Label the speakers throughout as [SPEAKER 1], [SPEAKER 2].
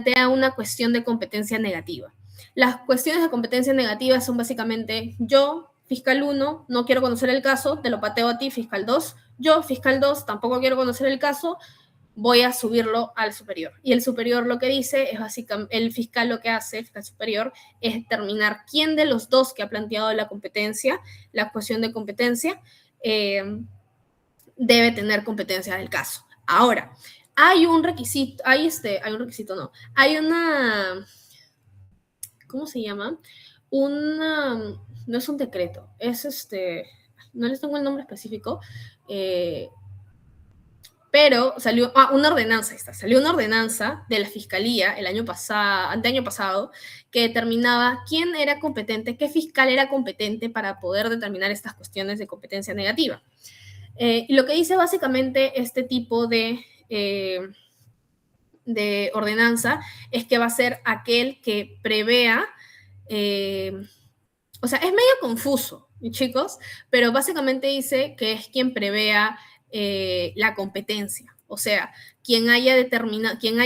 [SPEAKER 1] plantea una cuestión de competencia negativa. Las cuestiones de competencia negativa son básicamente: yo, fiscal 1, no quiero conocer el caso, te lo pateo a ti, fiscal 2. Yo, fiscal 2, tampoco quiero conocer el caso, voy a subirlo al superior. Y el superior lo que dice es básicamente, el fiscal lo que hace, el fiscal superior, es determinar quién de los dos que ha planteado la competencia, la cuestión de competencia, debe tener competencia del caso. Ahora, hay un requisito, hay una, ¿cómo se llama? No es un decreto, es no les tengo el nombre específico, pero salió una ordenanza, salió una ordenanza de la Fiscalía el anteaño pasado, que determinaba quién era competente, qué fiscal era competente para poder determinar estas cuestiones de competencia negativa. Y lo que dice básicamente este tipo de ordenanza es que va a ser aquel que prevea, o sea, es medio confuso, chicos, pero básicamente dice que es quien prevea la competencia. O sea, quien haya determinado, quien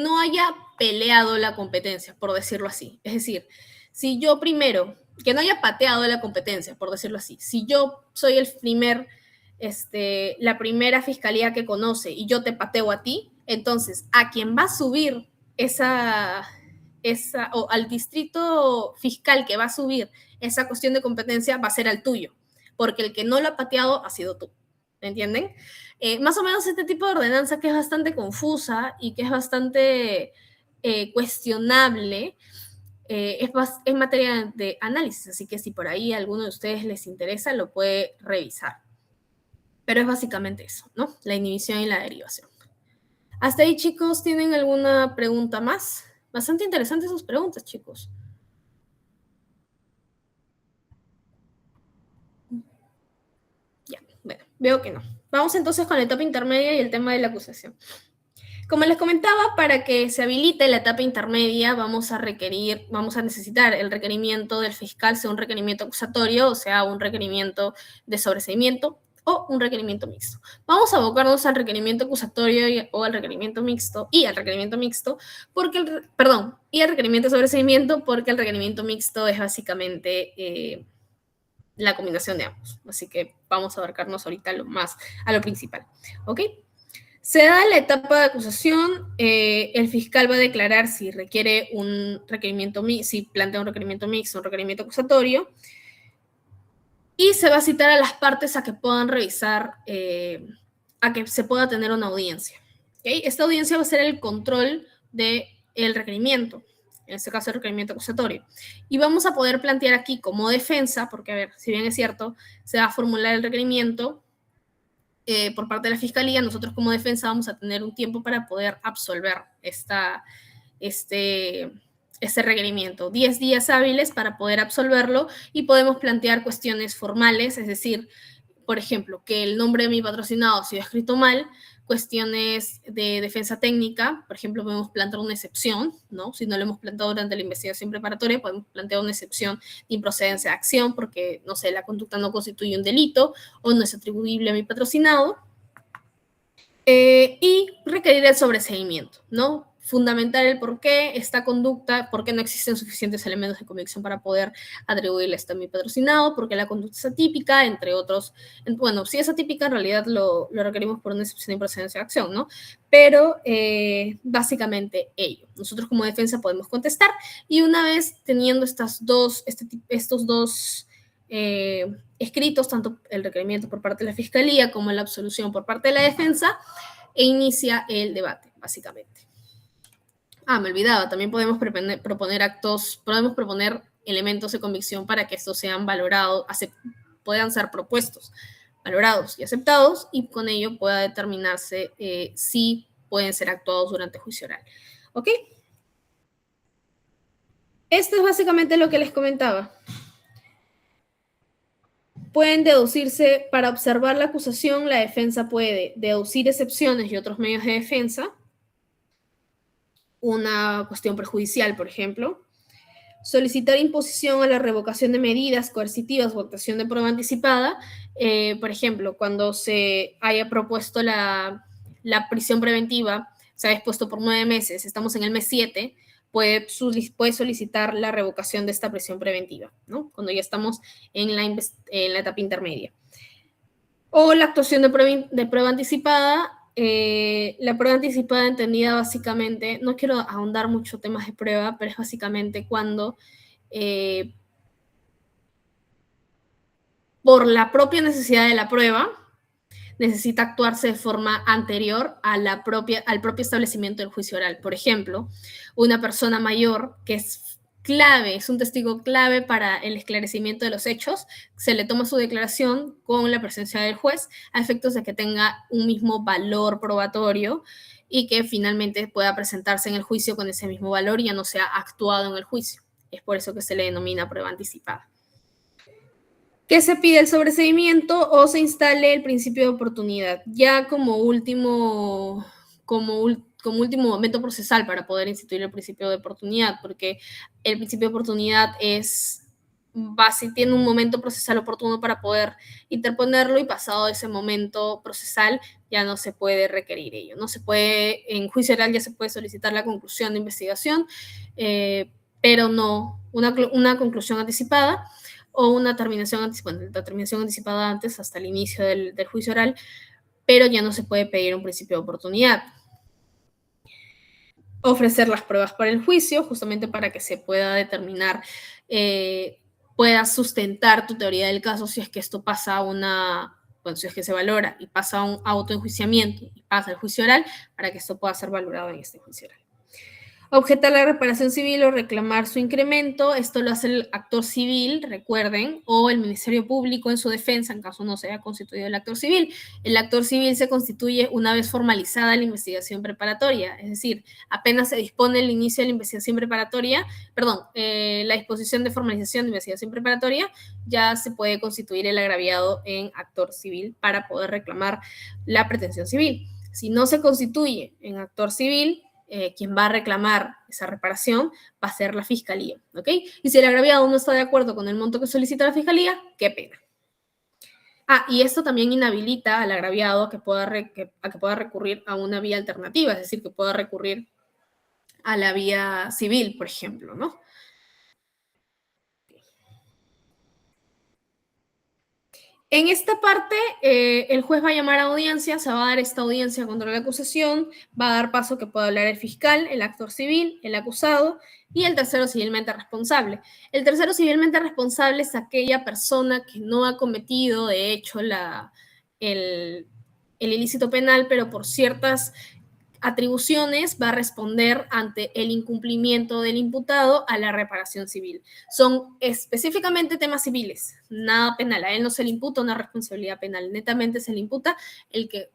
[SPEAKER 1] no haya peleado la competencia, por decirlo así. Es decir, si yo primero, que no haya pateado la competencia, por decirlo así, si yo soy la primera fiscalía que conoce y yo te pateo a ti, entonces a quien va a subir o al distrito fiscal que va a subir esa cuestión de competencia va a ser al tuyo, porque el que no lo ha pateado ha sido tú. ¿Me entienden? Más o menos este tipo de ordenanza, que es bastante confusa y que es bastante cuestionable, es materia de análisis, así que si por ahí a alguno de ustedes les interesa, lo puede revisar. Pero es básicamente eso, ¿no? La inhibición y la derivación. Hasta ahí, chicos, ¿tienen alguna pregunta más? Bastante interesantes sus preguntas, chicos. Ya, bueno, veo que no. Vamos entonces con la etapa intermedia y el tema de la acusación. Como les comentaba, para que se habilite la etapa intermedia vamos a necesitar el requerimiento del fiscal, sea un requerimiento acusatorio, o sea, un requerimiento de sobreseimiento o un requerimiento mixto. Vamos a abocarnos al requerimiento acusatorio o al requerimiento mixto y al requerimiento mixto y al requerimiento de sobreseimiento, porque el requerimiento mixto es básicamente la combinación de ambos. Así que vamos a abarcarnos ahorita a lo principal, ¿ok? Se da la etapa de acusación, el fiscal va a declarar si requiere un requerimiento, si plantea un requerimiento mixto, un requerimiento acusatorio, y se va a citar a las partes a que puedan revisar, a que se pueda tener una audiencia. ¿Okay? Esta audiencia va a ser el control del requerimiento, en este caso el requerimiento acusatorio. Y vamos a poder plantear aquí como defensa, porque a ver, si bien es cierto, se va a formular el requerimiento, por parte de la Fiscalía, nosotros como defensa vamos a tener un tiempo para poder absolver este requerimiento, 10 días hábiles para poder absolverlo, y podemos plantear cuestiones formales, es decir, por ejemplo, que el nombre de mi patrocinado ha sido escrito mal, cuestiones de defensa técnica, por ejemplo, podemos plantear una excepción, ¿no? Si no lo hemos planteado durante la investigación preparatoria, podemos plantear una excepción de improcedencia de acción porque, no sé, la conducta no constituye un delito o no es atribuible a mi patrocinado. Y requerir el sobreseimiento, ¿no? Fundamentar el por qué esta conducta, por qué no existen suficientes elementos de convicción para poder atribuirle esto a mi patrocinado, porque la conducta es atípica, entre otros. Bueno, si es atípica, en realidad lo requerimos por una excepción de improcedencia de acción, ¿no? Pero básicamente ello. Nosotros como defensa podemos contestar, y una vez teniendo estos dos escritos, tanto el requerimiento por parte de la Fiscalía como la absolución por parte de la defensa, inicia el debate, básicamente. Me olvidaba, también podemos proponer elementos de convicción para que estos sean valorados, puedan ser propuestos, valorados y aceptados, y con ello pueda determinarse si pueden ser actuados durante juicio oral. ¿Ok? Esto es básicamente lo que les comentaba. Pueden deducirse, para observar la acusación, la defensa puede deducir excepciones y otros medios de defensa, una cuestión prejudicial, por ejemplo, solicitar imposición a la revocación de medidas coercitivas o actuación de prueba anticipada, por ejemplo, cuando se haya propuesto la prisión preventiva se ha dispuesto por 9 meses, estamos en el mes 7, puede solicitar la revocación de esta prisión preventiva, ¿no? Cuando ya estamos en la etapa intermedia. O la actuación de prueba anticipada. La prueba anticipada entendida básicamente, no quiero ahondar mucho temas de prueba, pero es básicamente cuando por la propia necesidad de la prueba necesita actuarse de forma anterior a al propio establecimiento del juicio oral. Por ejemplo, una persona mayor que es clave, es un testigo clave para el esclarecimiento de los hechos, se le toma su declaración con la presencia del juez a efectos de que tenga un mismo valor probatorio y que finalmente pueda presentarse en el juicio con ese mismo valor y ya no sea actuado en el juicio. Es por eso que se le denomina prueba anticipada. Que se pide el sobreseimiento o se instale el principio de oportunidad, ya como último momento procesal para poder instituir el principio de oportunidad, porque el principio de oportunidad tiene un momento procesal oportuno para poder interponerlo y pasado ese momento procesal ya no se puede requerir ello. No se puede, en juicio oral ya se puede solicitar la conclusión de investigación, pero no una conclusión anticipada o una terminación anticipada antes hasta el inicio del juicio oral, pero ya no se puede pedir un principio de oportunidad. Ofrecer las pruebas para el juicio, justamente para que se pueda determinar, puedas sustentar tu teoría del caso si es que esto pasa si es que se valora y pasa a un autoenjuiciamiento y pasa al juicio oral, para que esto pueda ser valorado en este juicio oral. Objetar la reparación civil o reclamar su incremento, esto lo hace el actor civil, recuerden, o el Ministerio Público en su defensa, en caso no se haya constituido el actor civil. El actor civil se constituye una vez formalizada la investigación preparatoria, es decir, apenas se dispone el inicio de la investigación preparatoria, la disposición de formalización de investigación preparatoria, ya se puede constituir el agraviado en actor civil para poder reclamar la pretensión civil. Si no se constituye en actor civil, quien va a reclamar esa reparación va a ser la fiscalía, ¿ok? Y si el agraviado no está de acuerdo con el monto que solicita la fiscalía, qué pena. Y esto también inhabilita al agraviado a que pueda recurrir a una vía alternativa, es decir, que pueda recurrir a la vía civil, por ejemplo, ¿no? En esta parte, el juez va a llamar a audiencia, se va a dar esta audiencia contra la acusación, va a dar paso que pueda hablar el fiscal, el actor civil, el acusado y el tercero civilmente responsable. El tercero civilmente responsable es aquella persona que no ha cometido, de hecho, el ilícito penal, pero por ciertas atribuciones va a responder ante el incumplimiento del imputado a la reparación civil. Son específicamente temas civiles, nada penal. A él no se le imputa una responsabilidad penal, netamente se le imputa el que,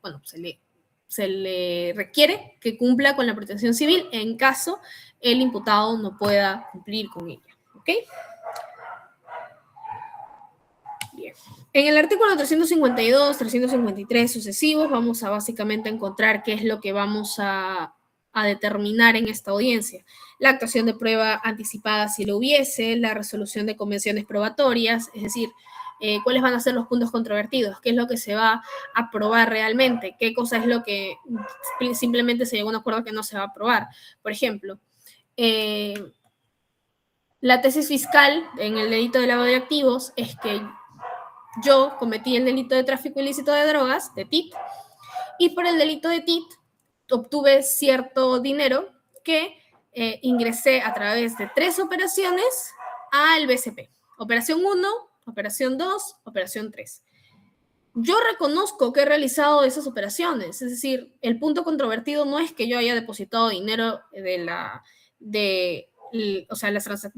[SPEAKER 1] se le requiere que cumpla con la protección civil en caso el imputado no pueda cumplir con ella. ¿Ok? Bien. En el artículo 352, 353 sucesivos, vamos a básicamente encontrar qué es lo que vamos a determinar en esta audiencia. La actuación de prueba anticipada si lo hubiese, la resolución de convenciones probatorias, es decir, cuáles van a ser los puntos controvertidos, qué es lo que se va a aprobar realmente, qué cosa es lo que simplemente se llegó a un acuerdo que no se va a aprobar. Por ejemplo, la tesis fiscal en el delito de lavado de activos es que yo cometí el delito de tráfico ilícito de drogas, de TIT, y por el delito de TIT obtuve cierto dinero que ingresé a través de 3 operaciones al BCP. Operación 1, operación 2, operación 3. Yo reconozco que he realizado esas operaciones, es decir, el punto controvertido no es que yo haya depositado dinero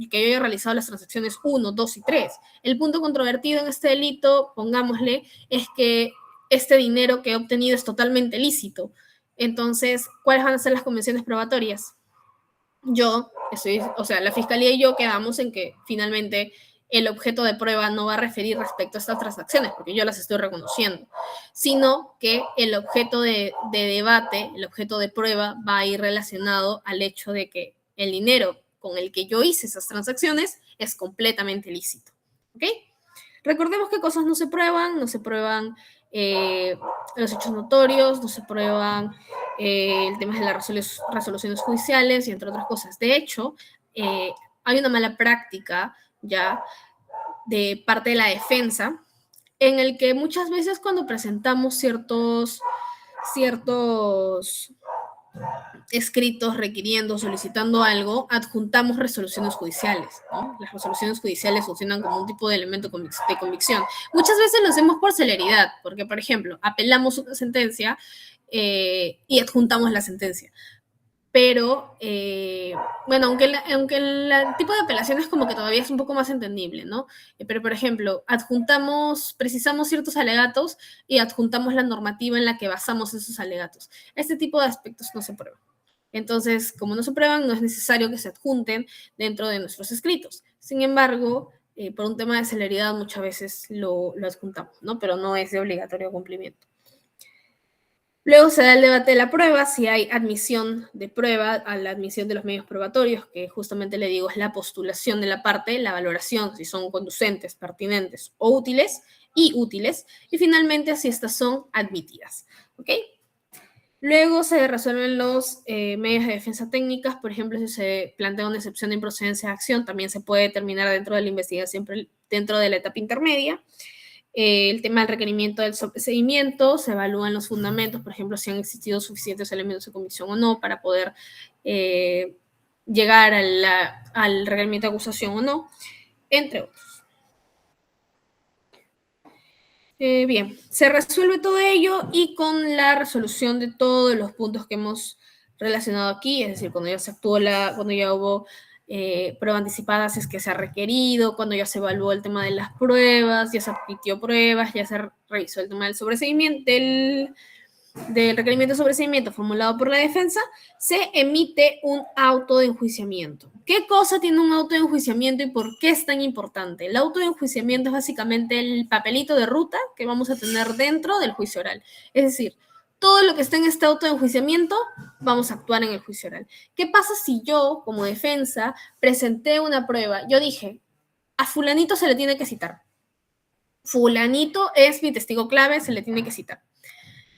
[SPEAKER 1] que yo haya realizado las transacciones 1, 2 y 3. El punto controvertido en este delito, pongámosle, es que este dinero que he obtenido es totalmente lícito. Entonces, ¿cuáles van a ser las convenciones probatorias? La fiscalía y yo quedamos en que finalmente el objeto de prueba no va a referir respecto a estas transacciones, porque yo las estoy reconociendo, sino que el objeto de debate, el objeto de prueba va a ir relacionado al hecho de que el dinero con el que yo hice esas transacciones es completamente lícito. ¿Ok? Recordemos qué cosas no se prueban los hechos notorios, no se prueban el tema de las resoluciones judiciales y entre otras cosas. De hecho, hay una mala práctica ya de parte de la defensa en el que muchas veces cuando presentamos ciertos escritos requiriendo, solicitando algo, adjuntamos resoluciones judiciales, ¿no? Las resoluciones judiciales funcionan como un tipo de elemento de convicción. Muchas veces lo hacemos por celeridad, porque, por ejemplo, apelamos una sentencia y adjuntamos la sentencia. Pero, bueno, aunque el tipo de apelación es como que todavía es un poco más entendible, ¿no? Pero, por ejemplo, precisamos ciertos alegatos y adjuntamos la normativa en la que basamos esos alegatos. Este tipo de aspectos no se prueban. Entonces, como no se prueban, no es necesario que se adjunten dentro de nuestros escritos. Sin embargo, por un tema de celeridad muchas veces lo adjuntamos, ¿no? Pero no es de obligatorio cumplimiento. Luego se da el debate de la prueba, si hay admisión de prueba a la admisión de los medios probatorios, que justamente le digo es la postulación de la parte, la valoración, si son conducentes, pertinentes o útiles, y finalmente si estas son admitidas. ¿Ok? Luego se resuelven los medios de defensa técnicas, por ejemplo, si se plantea una excepción de improcedencia de acción, también se puede determinar dentro de la investigación, dentro de la etapa intermedia. El tema del requerimiento del sobreseimiento, se evalúan los fundamentos, por ejemplo, si han existido suficientes elementos de convicción o no para poder llegar al requerimiento de acusación o no, entre otros. Bien, se resuelve todo ello y con la resolución de todos los puntos que hemos relacionado aquí, es decir, cuando ya se actuó cuando ya hubo prueba anticipada, si es que se ha requerido, cuando ya se evaluó el tema de las pruebas, ya se admitió pruebas, ya se revisó el tema del sobreseimiento, del requerimiento de sobreseimiento formulado por la defensa, se emite un auto de enjuiciamiento. ¿Qué cosa tiene un auto de enjuiciamiento y por qué es tan importante? El auto de enjuiciamiento es básicamente el papelito de ruta que vamos a tener dentro del juicio oral. Es decir, todo lo que está en este auto de enjuiciamiento, vamos a actuar en el juicio oral. ¿Qué pasa si yo, como defensa, presenté una prueba? Yo dije, a fulanito se le tiene que citar. Fulanito es mi testigo clave, se le tiene que citar.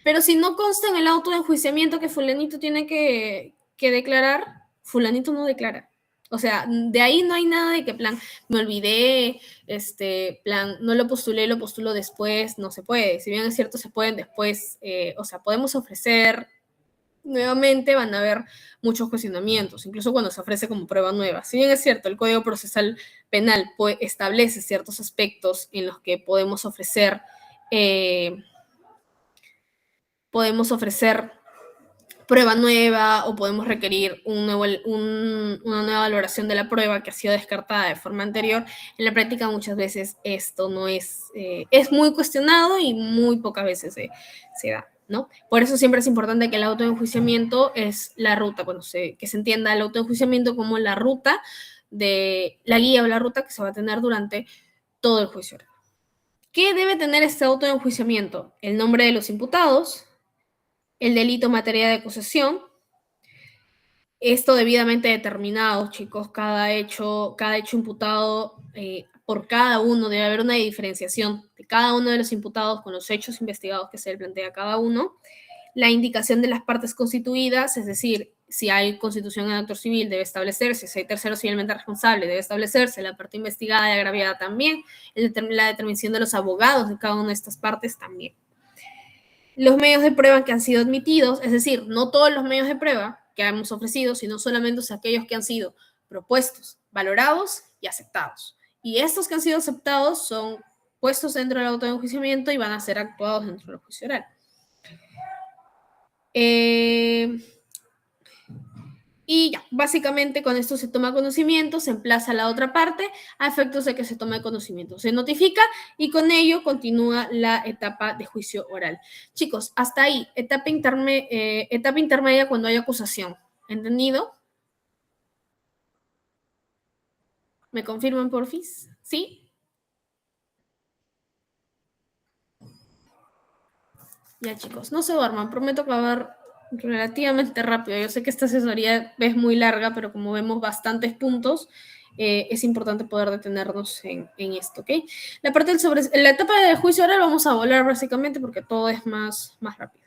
[SPEAKER 1] Pero si no consta en el auto de enjuiciamiento que fulanito tiene que declarar, fulanito no declara. O sea, de ahí no hay nada de que plan, me olvidé, plan, no lo postulé, lo postulo después, no se puede. Si bien es cierto, se pueden después, o sea, podemos ofrecer, nuevamente van a haber muchos cuestionamientos, incluso cuando se ofrece como prueba nueva. Si bien es cierto, el Código Procesal Penal establece ciertos aspectos en los que podemos ofrecer prueba nueva o podemos requerir una nueva valoración de la prueba que ha sido descartada de forma anterior. En la práctica muchas veces esto no es muy cuestionado y muy pocas veces se da, ¿no? Por eso siempre es importante que el autoenjuiciamiento es la ruta, que se entienda el autoenjuiciamiento como la ruta de la guía o la ruta que se va a tener durante todo el juicio oral. ¿Qué debe tener este autoenjuiciamiento? El nombre de los imputados, el delito materia de acusación, esto debidamente determinado, chicos, cada hecho imputado por cada uno, debe haber una diferenciación de cada uno de los imputados con los hechos investigados que se le plantea a cada uno, la indicación de las partes constituidas, es decir, si hay constitución en actor civil debe establecerse, si hay tercero civilmente responsable debe establecerse, la parte investigada y agraviada también, la determinación de los abogados de cada una de estas partes también. Los medios de prueba que han sido admitidos, es decir, no todos los medios de prueba que hemos ofrecido, sino solamente aquellos que han sido propuestos, valorados y aceptados. Y estos que han sido aceptados son puestos dentro del auto de enjuiciamiento y van a ser actuados dentro del juicio oral. Y ya, básicamente con esto se toma conocimiento, se emplaza la otra parte a efectos de que se tome conocimiento. Se notifica y con ello continúa la etapa de juicio oral. Chicos, hasta ahí, etapa intermedia cuando hay acusación. ¿Entendido? ¿Me confirman, porfis? ¿Sí? Ya, chicos, no se duerman. Prometo acabar relativamente rápido. Yo sé que esta asesoría es muy larga, pero como vemos bastantes puntos, es importante poder detenernos en esto, ¿ok? La etapa del juicio oral vamos a volar básicamente porque todo es más rápido.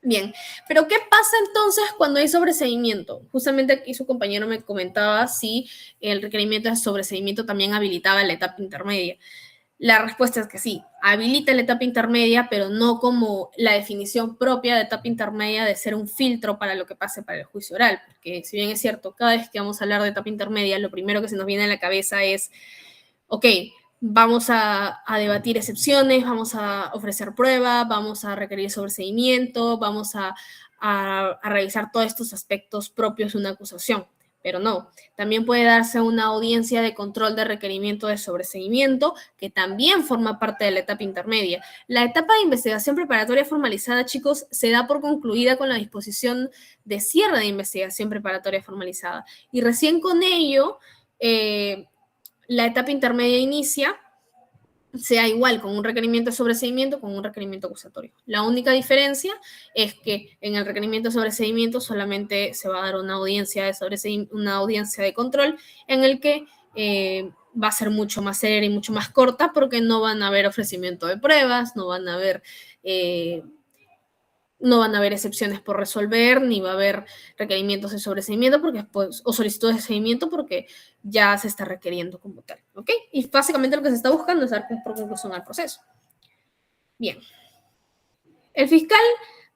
[SPEAKER 1] Bien, pero ¿qué pasa entonces cuando hay sobreseimiento? Justamente aquí su compañero me comentaba si el requerimiento de sobreseimiento también habilitaba la etapa intermedia. La respuesta es que sí, habilita la etapa intermedia, pero no como la definición propia de etapa intermedia de ser un filtro para lo que pase para el juicio oral, porque si bien es cierto, cada vez que vamos a hablar de etapa intermedia, lo primero que se nos viene a la cabeza es, ok, vamos a debatir excepciones, vamos a ofrecer pruebas, vamos a requerir sobreseimiento, vamos a revisar todos estos aspectos propios de una acusación. Pero no, también puede darse una audiencia de control de requerimiento de sobreseimiento, que también forma parte de la etapa intermedia. La etapa de investigación preparatoria formalizada, chicos, se da por concluida con la disposición de cierre de investigación preparatoria formalizada. Y recién con ello, la etapa intermedia inicia, sea igual con un requerimiento de sobreseimiento con un requerimiento acusatorio. La única diferencia es que en el requerimiento de sobreseimiento solamente se va a dar una audiencia de control en el que va a ser mucho más seria y mucho más corta porque no van a haber ofrecimiento de pruebas, no van a haber excepciones por resolver, ni va a haber requerimientos de sobreseimiento o solicitudes de seguimiento porque ya se está requiriendo como tal, ¿ok? Y básicamente lo que se está buscando es dar por conclusión al proceso. Bien. El fiscal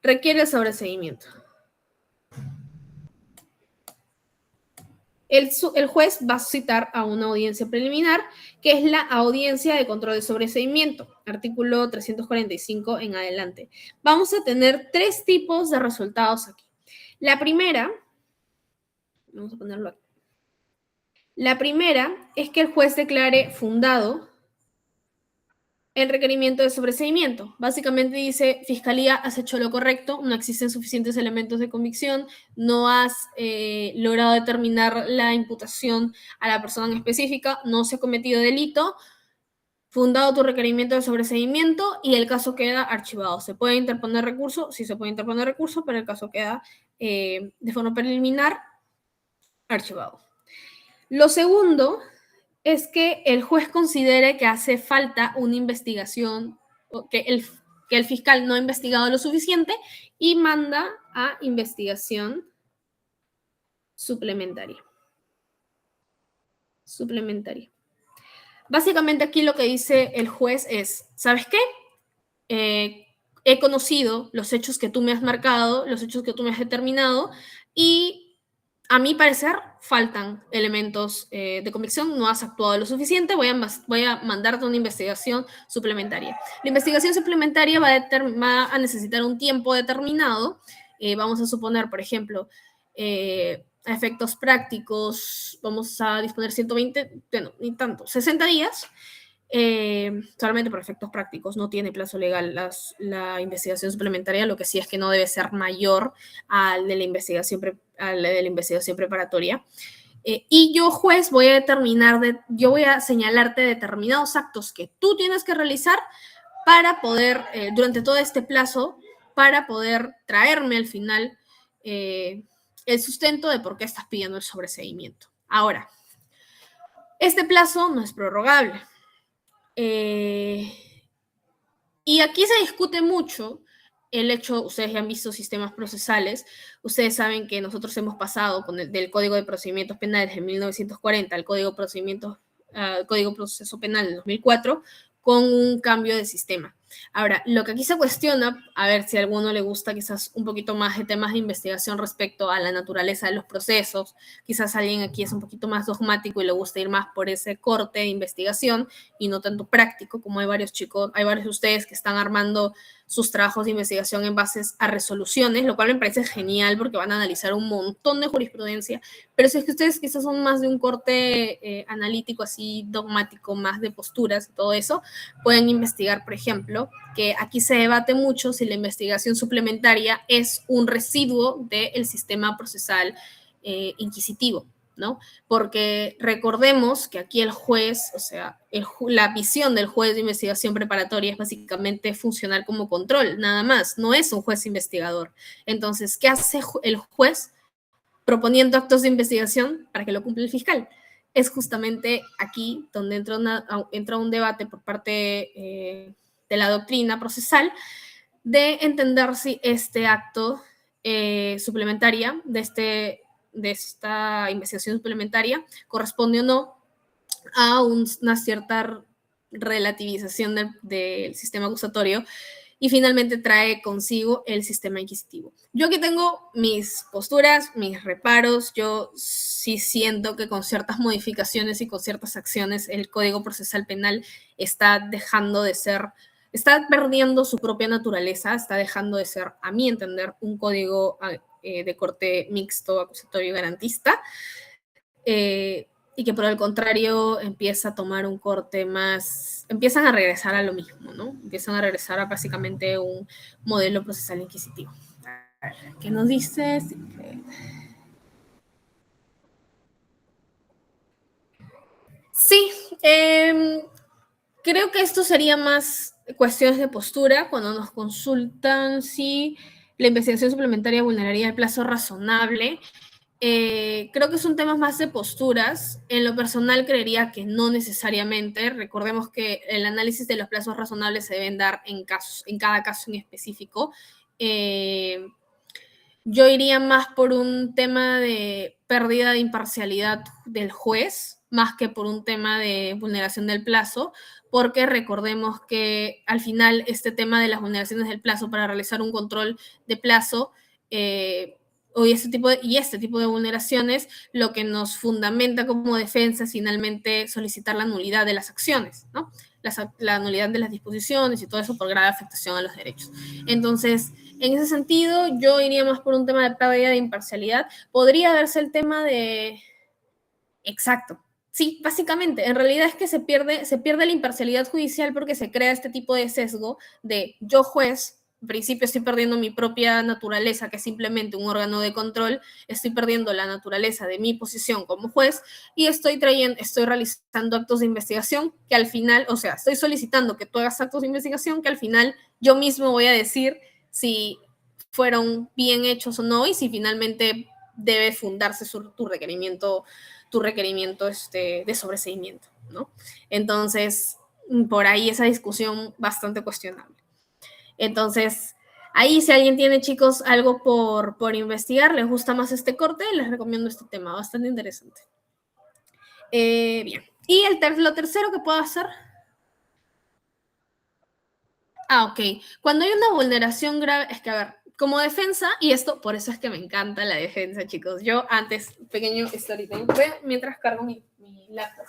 [SPEAKER 1] requiere sobreseimiento. El juez va a citar a una audiencia preliminar, que es la audiencia de control de sobreseimiento, artículo 345 en adelante. Vamos a tener 3 tipos de resultados aquí. La primera, vamos a ponerlo aquí. La primera es que el juez declare fundado el requerimiento de sobreseimiento. Básicamente dice, Fiscalía, has hecho lo correcto, no existen suficientes elementos de convicción, no has logrado determinar la imputación a la persona en específica, no se ha cometido delito, fundado tu requerimiento de sobreseimiento y el caso queda archivado. ¿Se puede interponer recurso? Sí, se puede interponer recurso, pero el caso queda de forma preliminar archivado. Lo segundo es que el juez considere que hace falta una investigación, que el fiscal no ha investigado lo suficiente y manda a investigación suplementaria. Básicamente aquí lo que dice el juez es, ¿sabes qué? He conocido los hechos que tú me has marcado, los hechos que tú me has determinado y a mi parecer faltan elementos de convicción, no has actuado lo suficiente, voy a mandarte una investigación suplementaria. La investigación suplementaria va a necesitar un tiempo determinado, vamos a suponer, por ejemplo, a efectos prácticos, vamos a disponer 120, bueno, ni tanto, 60 días, solamente por efectos prácticos, no tiene plazo legal la investigación suplementaria, lo que sí es que no debe ser mayor al de la investigación preparatoria. Y yo, juez, voy a señalarte determinados actos que tú tienes que realizar para poder, durante todo este plazo, para poder traerme al final el sustento de por qué estás pidiendo el sobreseimiento. Ahora, este plazo no es prorrogable. Y aquí se discute mucho el hecho, ustedes ya han visto sistemas procesales, ustedes saben que nosotros hemos pasado del Código de Procedimientos Penales de 1940 al Código de Proceso Penal de 2004 con un cambio de sistema. Ahora, lo que aquí se cuestiona, a ver si a alguno le gusta quizás un poquito más de temas de investigación respecto a la naturaleza de los procesos, quizás alguien aquí es un poquito más dogmático y le gusta ir más por ese corte de investigación y no tanto práctico, como hay varios de ustedes que están armando sus trabajos de investigación en bases a resoluciones, lo cual me parece genial porque van a analizar un montón de jurisprudencia, pero si es que ustedes quizás son más de un corte analítico, así dogmático, más de posturas y todo eso, pueden investigar, por ejemplo, que aquí se debate mucho si la investigación suplementaria es un residuo del sistema procesal inquisitivo, ¿no? Porque recordemos que aquí el juez, o sea, la visión del juez de investigación preparatoria es básicamente funcionar como control, nada más, no es un juez investigador. Entonces, ¿qué hace el juez proponiendo actos de investigación para que lo cumpla el fiscal? Es justamente aquí donde entra un debate por parte de la doctrina procesal de entender si este acto suplementaria, de esta investigación suplementaria, corresponde o no a una cierta relativización del sistema acusatorio y finalmente trae consigo el sistema inquisitivo. Yo aquí tengo mis posturas, mis reparos. Yo sí siento que con ciertas modificaciones y con ciertas acciones el Código Procesal Penal está dejando de ser, está perdiendo su propia naturaleza, está dejando de ser, a mi entender, un código de corte mixto, acusatorio y garantista. Y que por el contrario empieza a tomar un corte más, empiezan a regresar a lo mismo, ¿no? Empiezan a regresar a básicamente un modelo procesal inquisitivo. A ver, ¿qué nos dice? Sí, creo que esto sería más cuestiones de postura cuando nos consultan si la investigación suplementaria vulneraría el plazo razonable. Creo que son temas más de posturas. En lo personal creería que no necesariamente. Recordemos que el análisis de los plazos razonables se deben dar en cada caso en específico. Yo iría más por un tema de pérdida de imparcialidad del juez, más que por un tema de vulneración del plazo, porque recordemos que al final este tema de las vulneraciones del plazo para realizar un control de plazo este tipo de vulneraciones, lo que nos fundamenta como defensa es finalmente solicitar la nulidad de las acciones, ¿no? La nulidad de las disposiciones y todo eso por grave afectación a los derechos. Entonces, en ese sentido, yo iría más por un tema de pérdida de imparcialidad. Podría verse el tema de... Exacto. Sí, básicamente, en realidad es que se pierde la imparcialidad judicial porque se crea este tipo de sesgo de yo juez, en principio estoy perdiendo mi propia naturaleza, que es simplemente un órgano de control, estoy perdiendo la naturaleza de mi posición como juez y estoy realizando actos de investigación que al final, o sea, estoy solicitando que tú hagas actos de investigación que al final yo mismo voy a decir si fueron bien hechos o no y si finalmente debe fundarse tu requerimiento de sobreseimiento, ¿no? Entonces, por ahí esa discusión bastante cuestionable. Entonces, ahí si alguien tiene, chicos, algo por investigar, les gusta más este corte, les recomiendo este tema, bastante interesante. Bien. Y lo tercero que puedo hacer... Ok. Cuando hay una vulneración grave, es que, a ver, como defensa, y esto, por eso es que me encanta la defensa, chicos. Yo antes, pequeño storytelling, mientras cargo mi laptop.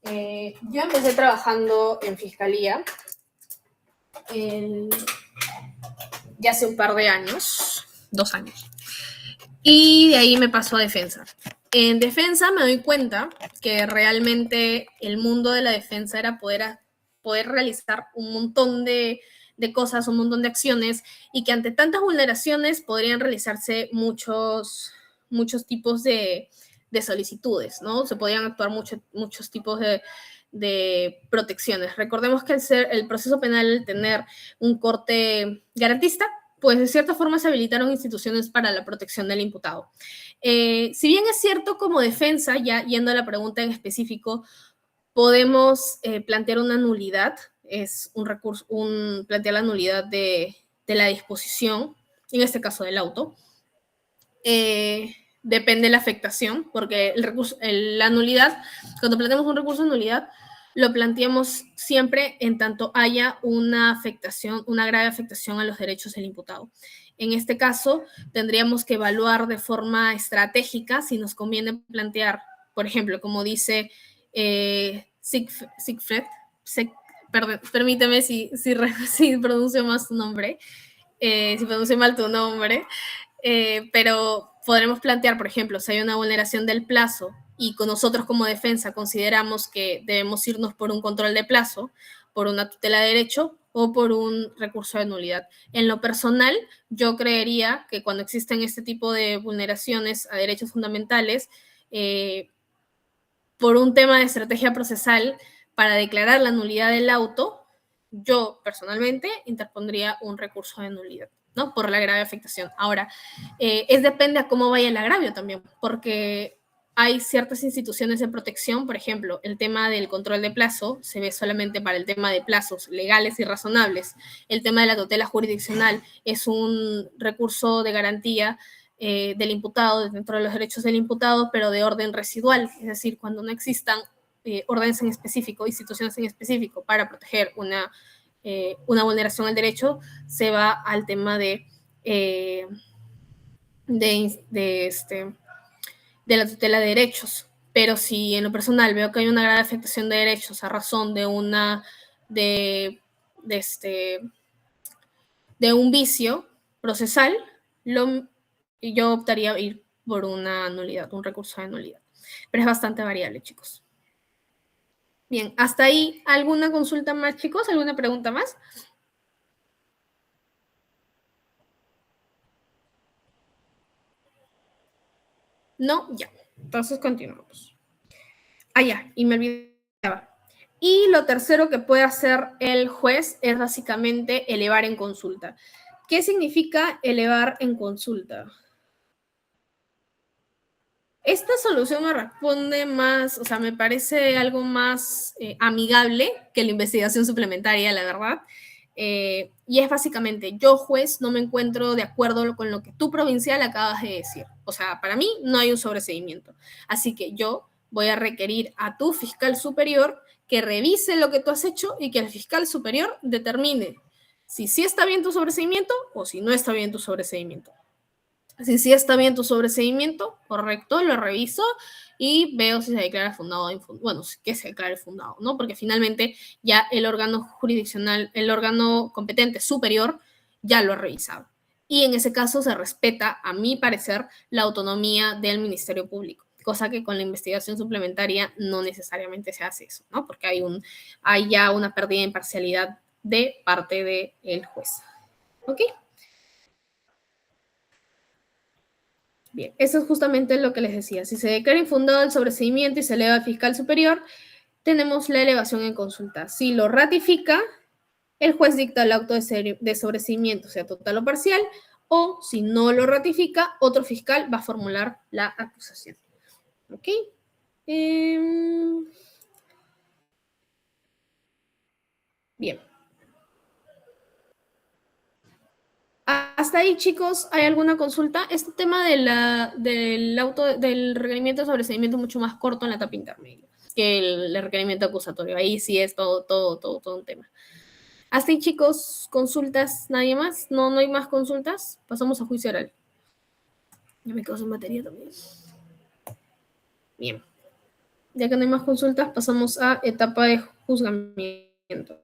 [SPEAKER 1] Yo empecé trabajando en fiscalía ya hace un par de años, 2 años. Y de ahí me pasó a defensa. En defensa me doy cuenta que realmente el mundo de la defensa era poder realizar un montón de cosas, un montón de acciones, y que ante tantas vulneraciones podrían realizarse muchos tipos de solicitudes, ¿no? Se podían actuar muchos tipos de protecciones. Recordemos que el proceso penal, al tener un corte garantista, pues de cierta forma se habilitaron instituciones para la protección del imputado. Si bien es cierto, como defensa, ya yendo a la pregunta en específico, podemos plantear una nulidad, es un recurso, plantear la nulidad de la disposición, en este caso del auto. Depende de la afectación, porque la nulidad, cuando planteamos un recurso de nulidad, lo planteamos siempre en tanto haya una afectación, una grave afectación a los derechos del imputado. En este caso, tendríamos que evaluar de forma estratégica si nos conviene plantear, por ejemplo, como dice Siegfried, permíteme si pronuncio más tu nombre, si pronuncio mal tu nombre, pero podremos plantear, por ejemplo, si hay una vulneración del plazo y con nosotros como defensa consideramos que debemos irnos por un control de plazo, por una tutela de derecho o por un recurso de nulidad. En lo personal, yo creería que cuando existen este tipo de vulneraciones a derechos fundamentales, por un tema de estrategia procesal para declarar la nulidad del auto, yo personalmente interpondría un recurso de nulidad, ¿no? Por la grave afectación. Ahora, depende a cómo vaya el agravio también, porque hay ciertas instituciones de protección, por ejemplo, el tema del control de plazo se ve solamente para el tema de plazos legales y razonables. El tema de la tutela jurisdiccional es un recurso de garantía del imputado, dentro de los derechos del imputado, pero de orden residual, es decir, cuando no existan órdenes en específico, instituciones en específico para proteger una vulneración al derecho, se va al tema de la tutela de derechos. Pero si en lo personal veo que hay una grave afectación de derechos a razón de un vicio procesal, yo optaría a ir por una nulidad, un recurso de nulidad. Pero es bastante variable, chicos. Bien, hasta ahí, ¿alguna consulta más, chicos? ¿Alguna pregunta más? No, ya. Entonces continuamos. Ya, y me olvidaba. Y lo tercero que puede hacer el juez es básicamente elevar en consulta. ¿Qué significa elevar en consulta? Esta solución me responde más, o sea, me parece algo más amigable que la investigación suplementaria, la verdad. Y es básicamente, yo juez no me encuentro de acuerdo con lo que tú provincial acabas de decir. O sea, para mí no hay un sobreseimiento. Así que yo voy a requerir a tu fiscal superior que revise lo que tú has hecho y que el fiscal superior determine si sí está bien tu sobreseimiento o si no está bien tu sobreseimiento. Si sí está bien tu sobreseimiento, correcto, lo reviso y veo si se declara fundado o infundado. Bueno, que se declare fundado, ¿no? Porque finalmente ya el órgano jurisdiccional, el órgano competente superior, ya lo ha revisado. Y en ese caso se respeta, a mi parecer, la autonomía del Ministerio Público, cosa que con la investigación suplementaria no necesariamente se hace eso, ¿no? Porque hay ya una pérdida de imparcialidad de parte del juez. ¿Ok? Bien, eso es justamente lo que les decía. Si se declara infundado el sobreseimiento y se eleva al fiscal superior, tenemos la elevación en consulta. Si lo ratifica, el juez dicta el auto de sobreseimiento, sea total o parcial, o si no lo ratifica, otro fiscal va a formular la acusación. ¿Ok? Bien. Hasta ahí, chicos, ¿hay alguna consulta? Este tema del requerimiento de sobreseimiento es mucho más corto en la etapa intermedia que el requerimiento acusatorio. Ahí sí es todo un tema. Hasta ahí, chicos, consultas, ¿nadie más? ¿No hay más consultas? Pasamos a juicio oral. Ya me quedo sin batería también. Bien. Ya que no hay más consultas, pasamos a etapa de juzgamiento.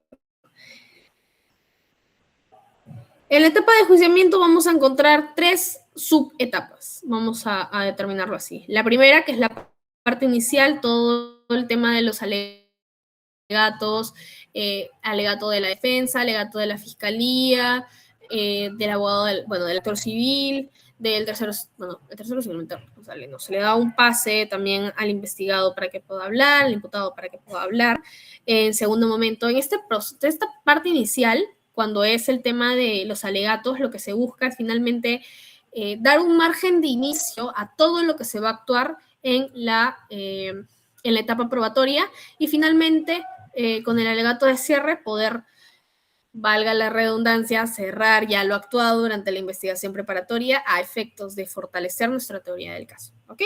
[SPEAKER 1] En la etapa de juiciamiento vamos a encontrar 3 subetapas. Vamos a determinarlo así. La primera, que es la parte inicial, todo el tema de los alegatos, alegato de la defensa, alegato de la fiscalía, del abogado, del actor civil, del tercero, el tercero simplemente no sale, no, se le da un pase también al investigado para que pueda hablar, al imputado para que pueda hablar. En segundo momento, en esta parte inicial, cuando es el tema de los alegatos, lo que se busca es finalmente dar un margen de inicio a todo lo que se va a actuar en la etapa probatoria y finalmente con el alegato de cierre poder, valga la redundancia, cerrar ya lo actuado durante la investigación preparatoria a efectos de fortalecer nuestra teoría del caso. ¿Ok?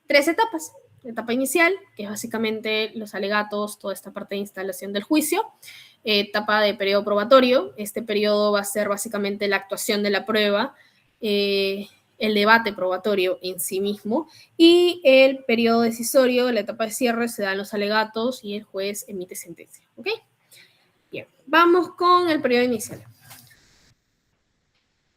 [SPEAKER 1] 3 etapas. Etapa inicial, que es básicamente los alegatos, toda esta parte de instalación del juicio. Etapa de periodo probatorio. Este periodo va a ser básicamente la actuación de la prueba, el debate probatorio en sí mismo, y el periodo decisorio, la etapa de cierre, se dan los alegatos y el juez emite sentencia. ¿Ok? Bien, vamos con el periodo inicial.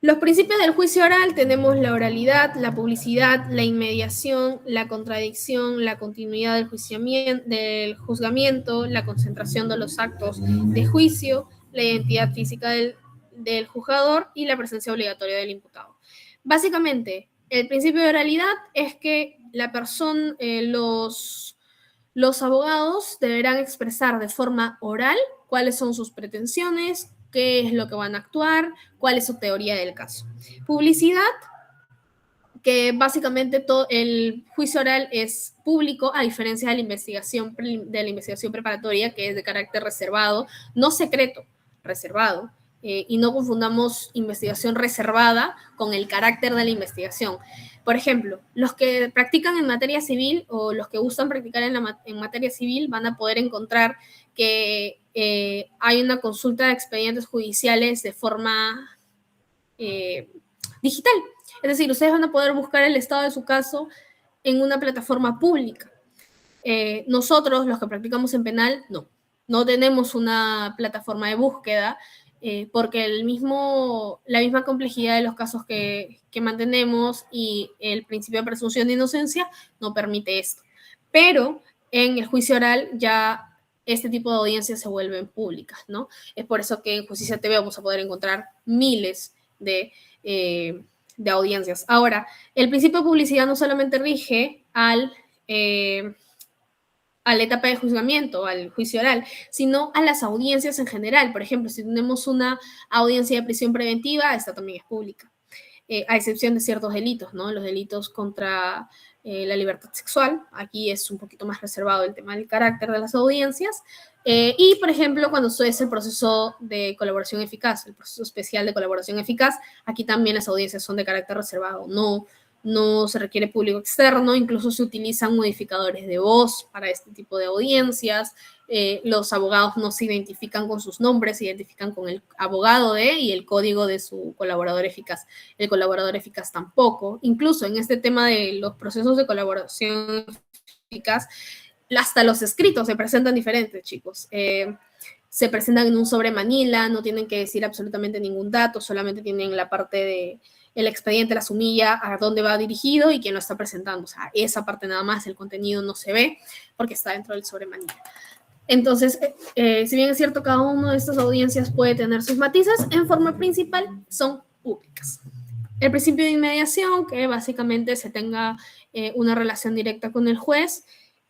[SPEAKER 1] Los principios del juicio oral tenemos la oralidad, la publicidad, la inmediación, la contradicción, la continuidad del juzgamiento, la concentración de los actos de juicio, la identidad física del juzgador y la presencia obligatoria del imputado. Básicamente, el principio de oralidad es que la persona, los abogados deberán expresar de forma oral cuáles son sus pretensiones, qué es lo que van a actuar, cuál es su teoría del caso. Publicidad que básicamente todo el juicio oral es público, a diferencia de la investigación preparatoria, que es de carácter reservado, no secreto, reservado. Y no confundamos investigación reservada con el carácter de la investigación. Por ejemplo, los que practican en materia civil o los que gustan practicar en materia civil van a poder encontrar que hay una consulta de expedientes judiciales de forma digital. Es decir, ustedes van a poder buscar el estado de su caso en una plataforma pública. Nosotros, los que practicamos en penal, no tenemos una plataforma de búsqueda porque la misma complejidad de los casos que mantenemos y el principio de presunción de inocencia no permite esto. Pero en el juicio oral ya este tipo de audiencias se vuelven públicas, ¿no? Es por eso que en Justicia TV vamos a poder encontrar miles de audiencias. Ahora, el principio de publicidad no solamente rige a la etapa de juzgamiento, al juicio oral, sino a las audiencias en general. Por ejemplo, si tenemos una audiencia de prisión preventiva, esta también es pública, a excepción de ciertos delitos, ¿no? Los delitos contra la libertad sexual. Aquí es un poquito más reservado el tema del carácter de las audiencias. Y, por ejemplo, cuando es el proceso de colaboración eficaz, el proceso especial de colaboración eficaz, aquí también las audiencias son de carácter reservado, no se requiere público externo, incluso se utilizan modificadores de voz para este tipo de audiencias. Los abogados no se identifican con sus nombres, se identifican con el abogado y el código de su colaborador eficaz. El colaborador eficaz tampoco. Incluso en este tema de los procesos de colaboración eficaz, hasta los escritos se presentan diferentes, chicos. Se presentan en un sobre manila, no tienen que decir absolutamente ningún dato, solamente tienen la parte de el expediente, la sumilla, a dónde va dirigido y quién lo está presentando. O sea, esa parte nada más, el contenido no se ve porque está dentro del sobre manila. Entonces, si bien es cierto, cada una de estas audiencias puede tener sus matices, en forma principal son públicas. El principio de inmediación, que básicamente se tenga una relación directa con el juez,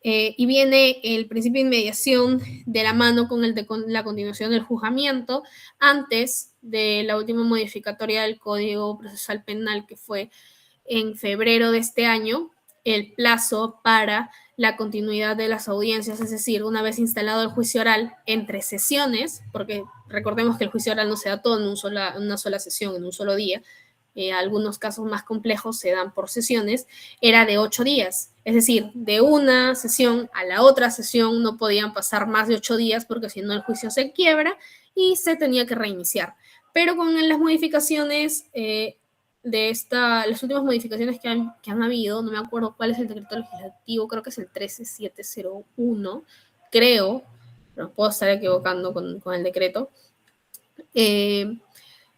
[SPEAKER 1] y viene el principio de inmediación de la mano con la continuación del juzgamiento antes de la última modificatoria del Código Procesal Penal, que fue en febrero de este año, el plazo para la continuidad de las audiencias, es decir, una vez instalado el juicio oral entre sesiones, porque recordemos que el juicio oral no se da todo en una sola sesión, en un solo día, algunos casos más complejos se dan por sesiones, era de 8 días. Es decir, de una sesión a la otra sesión no podían pasar más de 8 días porque si no el juicio se quiebra y se tenía que reiniciar. Pero con las modificaciones las últimas modificaciones que han habido, no me acuerdo cuál es el decreto legislativo, creo que es el 13701, creo, pero puedo estar equivocando con el decreto,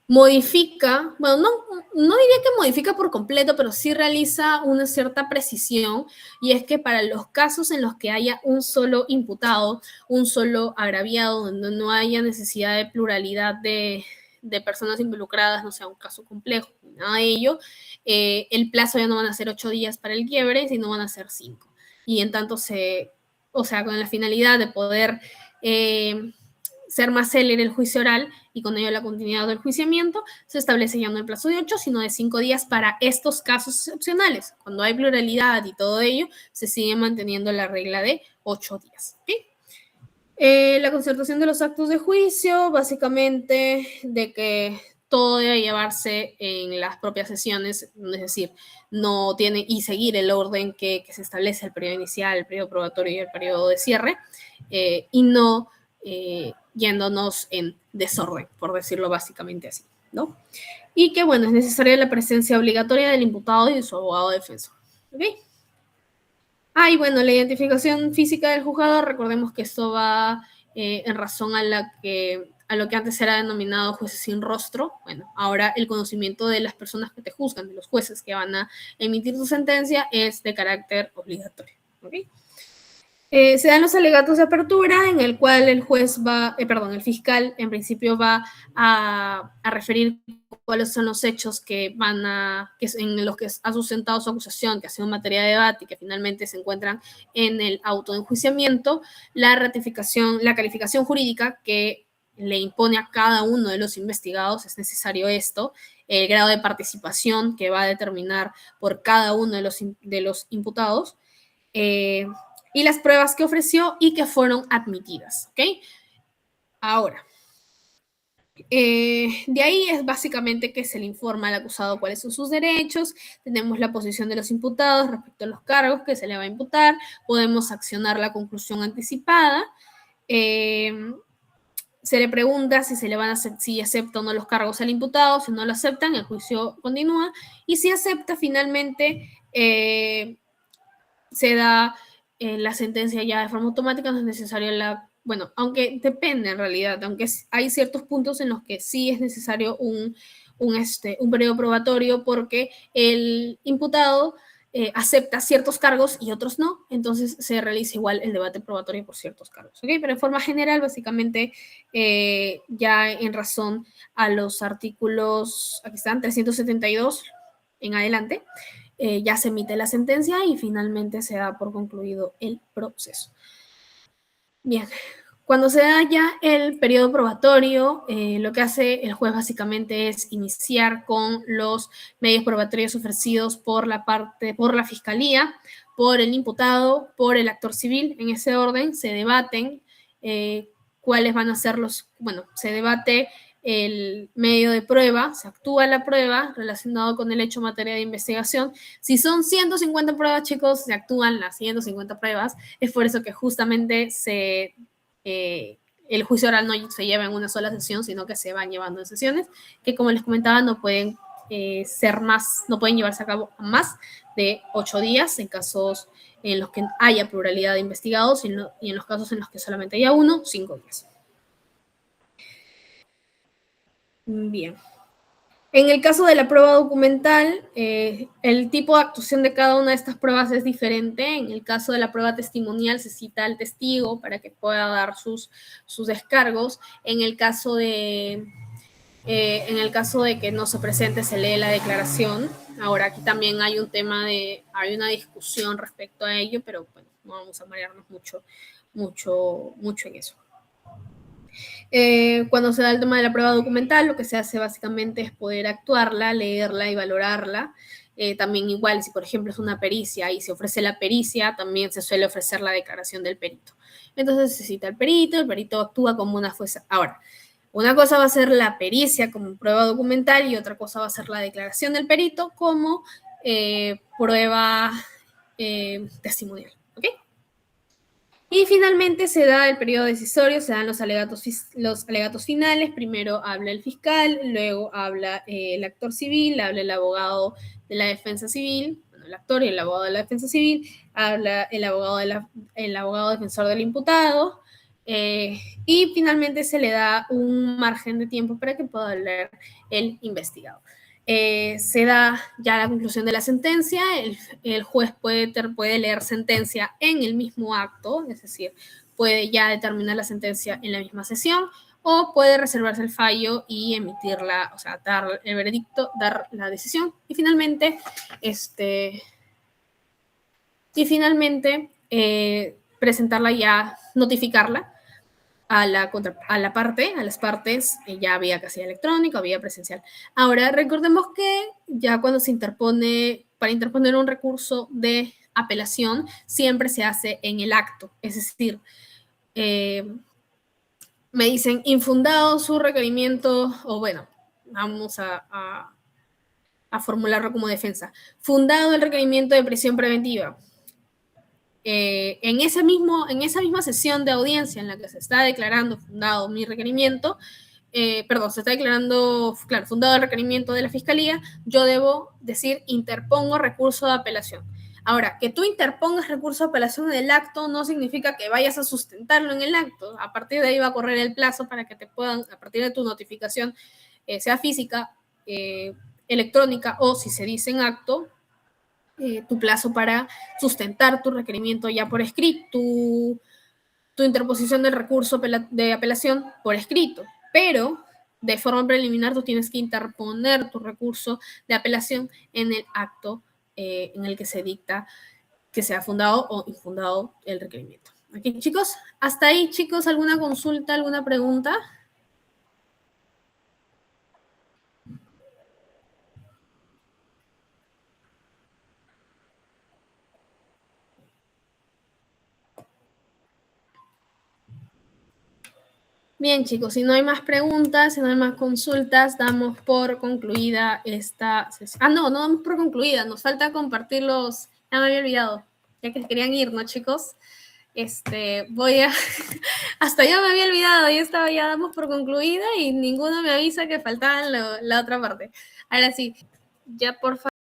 [SPEAKER 1] modifica, bueno, no diría que modifica por completo, pero sí realiza una cierta precisión, y es que para los casos en los que haya un solo imputado, un solo agraviado, donde no haya necesidad de pluralidad de personas involucradas, no sea un caso complejo, nada de ello, el plazo ya no van a ser 8 días para el quiebre, sino van a ser 5. Y en tanto con la finalidad de poder ser más célere el juicio oral y con ello la continuidad del juiciamiento, se establece ya no el plazo de 8, sino de 5 días para estos casos excepcionales. Cuando hay pluralidad y todo ello, se sigue manteniendo la regla de 8 días. ¿Okay? La concertación de los actos de juicio, básicamente de que todo debe llevarse en las propias sesiones, es decir, no tiene y seguir el orden que se establece el periodo inicial, el periodo probatorio y el periodo de cierre, y no yéndonos en desorden, por decirlo básicamente así, ¿no? Y que, bueno, es necesaria la presencia obligatoria del imputado y de su abogado defensor. ¿Ok? Y bueno, la identificación física del juzgado, recordemos que esto va en razón a lo que antes era denominado jueces sin rostro. Bueno, ahora el conocimiento de las personas que te juzgan, de los jueces que van a emitir su sentencia, es de carácter obligatorio. ¿Ok? Se dan los alegatos de apertura en el cual el fiscal en principio va a referir cuáles son los hechos en los que ha sustentado su acusación, que ha sido materia de debate y que finalmente se encuentran en el auto de enjuiciamiento, la calificación jurídica que le impone a cada uno de los investigados, es necesario esto, el grado de participación que va a determinar por cada uno de los imputados, y las pruebas que ofreció y que fueron admitidas, ¿ok? Ahora, de ahí es básicamente que se le informa al acusado cuáles son sus derechos, tenemos la posición de los imputados respecto a los cargos que se le va a imputar, podemos accionar la conclusión anticipada, se le pregunta si se le van a hacer, si acepta o no los cargos al imputado, si no lo aceptan, el juicio continúa, y si acepta, finalmente se da la sentencia ya de forma automática, no es necesario bueno, aunque depende en realidad, aunque hay ciertos puntos en los que sí es necesario un periodo probatorio porque el imputado acepta ciertos cargos y otros no, entonces se realiza igual el debate probatorio por ciertos cargos, ¿ok? Pero en forma general, básicamente, ya en razón a los artículos, aquí están, 372 en adelante, ya se emite la sentencia y finalmente se da por concluido el proceso. Bien, cuando se da ya el periodo probatorio, lo que hace el juez básicamente es iniciar con los medios probatorios ofrecidos por la fiscalía, por el imputado, por el actor civil. En ese orden se debaten cuáles van a ser se debate el medio de prueba, se actúa la prueba relacionado con el hecho materia de investigación. Si son 150 pruebas, chicos, se actúan las 150 pruebas. Es por eso que justamente el juicio oral no se lleva en una sola sesión, sino que se van llevando en sesiones, que como les comentaba, no pueden no pueden llevarse a cabo más de 8 días en casos en los que haya pluralidad de investigados y en los casos en los que solamente haya uno, 5 días. Bien. En el caso de la prueba documental, el tipo de actuación de cada una de estas pruebas es diferente. En el caso de la prueba testimonial se cita al testigo para que pueda dar sus descargos. En el caso de que no se presente, se lee la declaración. Ahora, aquí también hay hay una discusión respecto a ello, pero bueno, no vamos a marearnos mucho en eso. Cuando se da el tema de la prueba documental, lo que se hace básicamente es poder actuarla, leerla y valorarla. También igual, si por ejemplo es una pericia y se ofrece la pericia, también se suele ofrecer la declaración del perito. Entonces se cita el perito actúa como una fuerza. Ahora, una cosa va a ser la pericia como prueba documental y otra cosa va a ser la declaración del perito como prueba testimonial. ¿Ok? Y finalmente se da el periodo decisorio, se dan los alegatos finales. Primero habla el fiscal, luego habla el actor civil, habla el abogado de la defensa civil, bueno, el actor y el abogado de la defensa civil, habla el abogado defensor del imputado, y finalmente se le da un margen de tiempo para que pueda hablar el investigador. Se da ya la conclusión de la sentencia, el juez puede leer sentencia en el mismo acto, es decir, puede ya determinar la sentencia en la misma sesión, o puede reservarse el fallo y emitirla, o sea, dar el veredicto, dar la decisión, y finalmente, presentarla ya, notificarla a las partes, ya vía casilla electrónica, vía presencial. Ahora, recordemos que ya cuando para interponer un recurso de apelación, siempre se hace en el acto, es decir, me dicen infundado su requerimiento, o bueno, vamos a formularlo como defensa, fundado el requerimiento de prisión preventiva. En esa misma sesión de audiencia en la que se está declarando fundado mi requerimiento, se está declarando, claro, fundado el requerimiento de la fiscalía, yo debo decir interpongo recurso de apelación. Ahora, que tú interpongas recurso de apelación en el acto no significa que vayas a sustentarlo en el acto. A partir de ahí va a correr el plazo para que te puedan, a partir de tu notificación, sea física, electrónica o si se dice en acto, tu plazo para sustentar tu requerimiento ya por escrito, tu interposición del recurso de apelación por escrito, pero de forma preliminar tú tienes que interponer tu recurso de apelación en el acto en el que se dicta que sea fundado o infundado el requerimiento. ¿Ok, chicos? Hasta ahí, chicos, ¿alguna consulta, alguna pregunta? Bien, chicos, si no hay más preguntas, si no hay más consultas, damos por concluida esta sesión. Ah, no damos por concluida, nos falta compartirlos. Ya me había olvidado, ya que querían ir, ¿no, chicos? Voy a... Hasta yo me había olvidado, ya damos por concluida y ninguno me avisa que faltaba la otra parte. Ahora sí, ya por favor.